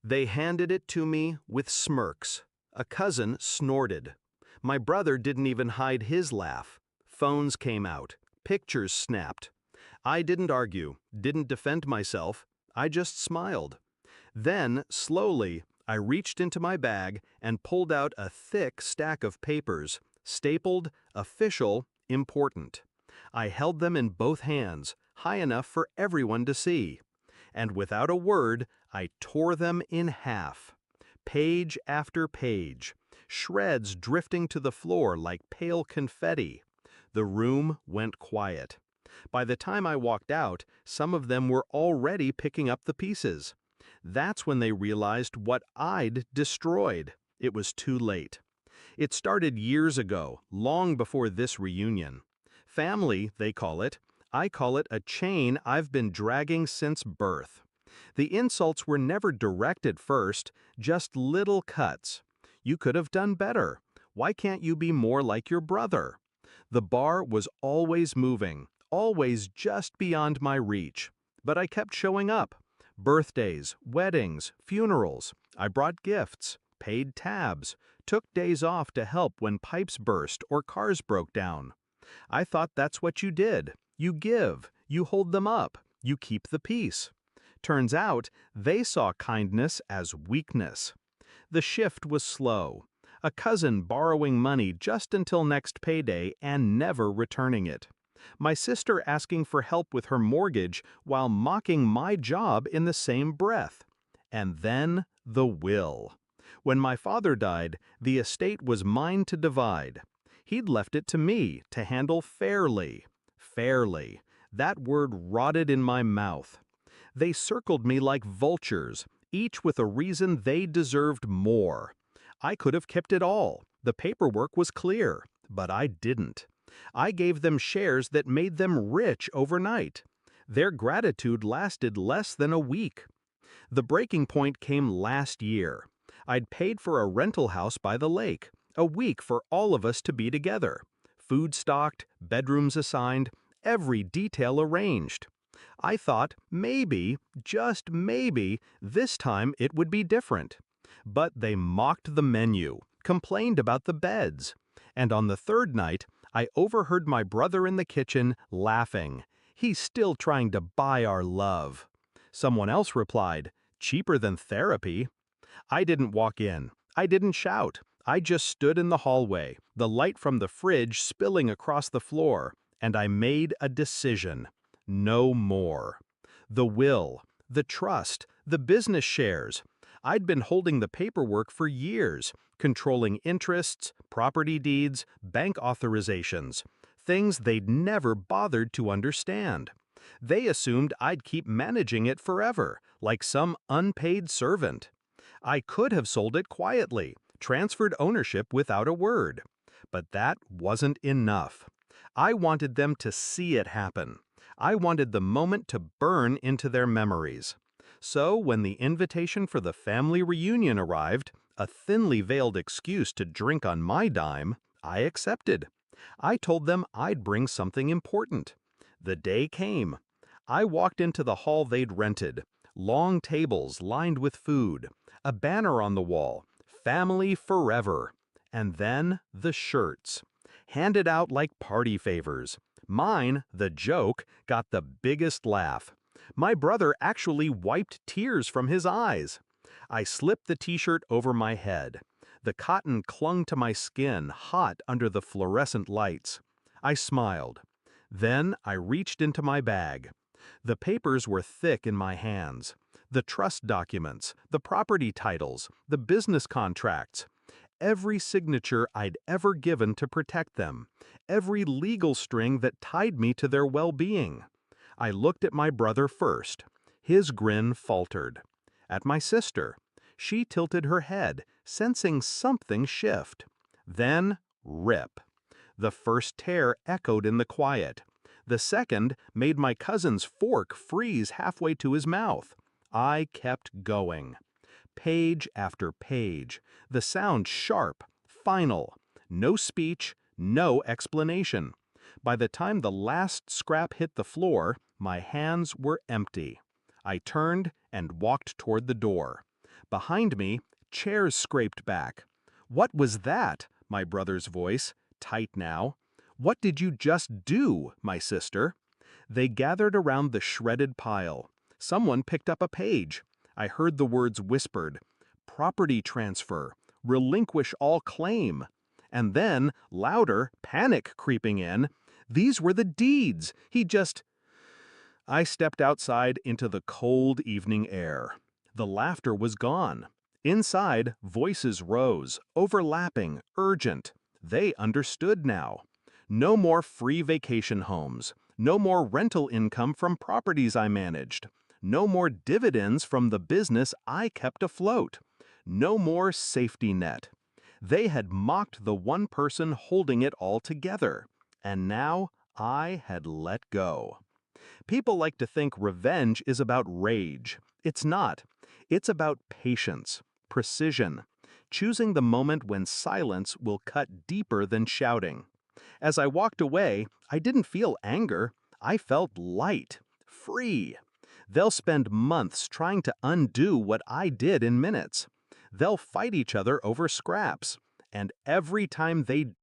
They handed it to me with smirks. A cousin snorted. My brother didn't even hide his laugh. Phones came out. Pictures snapped. I didn't argue, didn't defend myself. I just smiled. Then, slowly, I reached into my bag and pulled out a thick stack of papers, stapled, official, important. I held them in both hands, high enough for everyone to see. And without a word, I tore them in half. Page after page, shreds drifting to the floor like pale confetti. The room went quiet. By the time I walked out, some of them were already picking up the pieces. That's when they realized what I'd destroyed. It was too late. It started years ago, long before this reunion. Family, they call it. I call it a chain I've been dragging since birth. The insults were never direct at first, just little cuts. You could have done better. Why can't you be more like your brother? The bar was always moving, always just beyond my reach. But I kept showing up. Birthdays, weddings, funerals. I brought gifts, paid tabs, took days off to help when pipes burst or cars broke down. I thought that's what you did. You give, you hold them up, you keep the peace. Turns out, they saw kindness as weakness. The shift was slow. A cousin borrowing money just until next payday and never returning it. My sister asking for help with her mortgage while mocking my job in the same breath. And then the will. When my father died, the estate was mine to divide. He'd left it to me to handle fairly. Fairly. That word rotted in my mouth. They circled me like vultures, each with a reason they deserved more. I could have kept it all. The paperwork was clear, but I didn't. I gave them shares that made them rich overnight. Their gratitude lasted less than a week. The breaking point came last year. I'd paid for a rental house by the lake, a week for all of us to be together. Food stocked, bedrooms assigned, every detail arranged. I thought maybe, just maybe, this time it would be different. But they mocked the menu, complained about the beds. And on the third night, I overheard my brother in the kitchen laughing. He's still trying to buy our love. Someone else replied, cheaper than therapy. I didn't walk in. I didn't shout. I just stood in the hallway, the light from the fridge spilling across the floor, and I made a decision. No more. The will, the trust, the business shares. I'd been holding the paperwork for years, controlling interests, property deeds, bank authorizations, things they'd never bothered to understand. They assumed I'd keep managing it forever, like some unpaid servant. I could have sold it quietly, transferred ownership without a word. But that wasn't enough. I wanted them to see it happen. I wanted the moment to burn into their memories. So when the invitation for the family reunion arrived, a thinly veiled excuse to drink on my dime, I accepted. I told them I'd bring something important. The day came. I walked into the hall they'd rented. Long tables lined with food. A banner on the wall. Family forever. And then the shirts. Handed out like party favors. Mine, the joke, got the biggest laugh. My brother actually wiped tears from his eyes. I slipped the t-shirt over my head. The cotton clung to my skin, hot under the fluorescent lights. I smiled. Then I reached into my bag. The papers were thick in my hands. The trust documents, the property titles, the business contracts. Every signature I'd ever given to protect them. Every legal string that tied me to their well-being. I looked at my brother first. His grin faltered. At my sister. She tilted her head, sensing something shift. Then, rip. The first tear echoed in the quiet. The second made my cousin's fork freeze halfway to his mouth. I kept going. Page after page, the sound sharp, final. No speech, no explanation. By the time the last scrap hit the floor, my hands were empty. I turned and walked toward the door. Behind me, chairs scraped back. "What was that?" my brother's voice, tight now. "What did you just do?" my sister. They gathered around the shredded pile. Someone picked up a page. I heard the words whispered. "Property transfer. Relinquish all claim." And then, louder, panic creeping in. "These were the deeds. He just—" I stepped outside into the cold evening air. The laughter was gone. Inside, voices rose, overlapping, urgent. They understood now. No more free vacation homes. No more rental income from properties I managed. No more dividends from the business I kept afloat. No more safety net. They had mocked the one person holding it all together. And now I had let go. People like to think revenge is about rage. It's not. It's about patience, precision, choosing the moment when silence will cut deeper than shouting. As I walked away, I didn't feel anger. I felt light, free. They'll spend months trying to undo what I did in minutes. They'll fight each other over scraps. And every time they